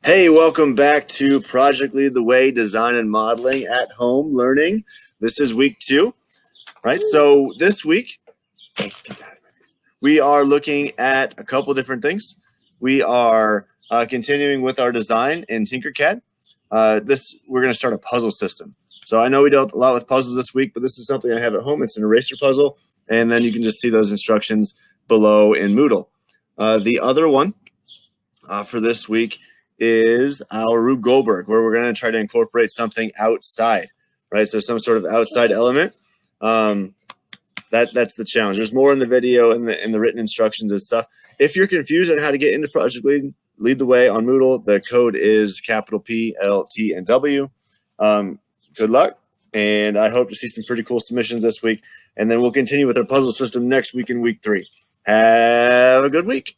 Hey, welcome back to Project Lead the Way, Design and Modeling at Home Learning. This is week 2, right? So this week, we are looking at a couple different things. We are continuing with our design in Tinkercad. We're going to start a puzzle system. So I know we dealt a lot with puzzles this week, but this is something I have at home. It's an eraser puzzle, and then you can just see those instructions below in Moodle. The other one for this week is our Rube Goldberg, where we're going to try to incorporate something outside, right? So some sort of outside element. That's the challenge. There's more in the video and the written instructions and stuff. If you're confused on how to get into Project Lead the Way on Moodle, the code is capital P, L, T, and W. Good luck, and I hope to see some pretty cool submissions this week. And then we'll continue with our puzzle system next week in week 3. Have a good week.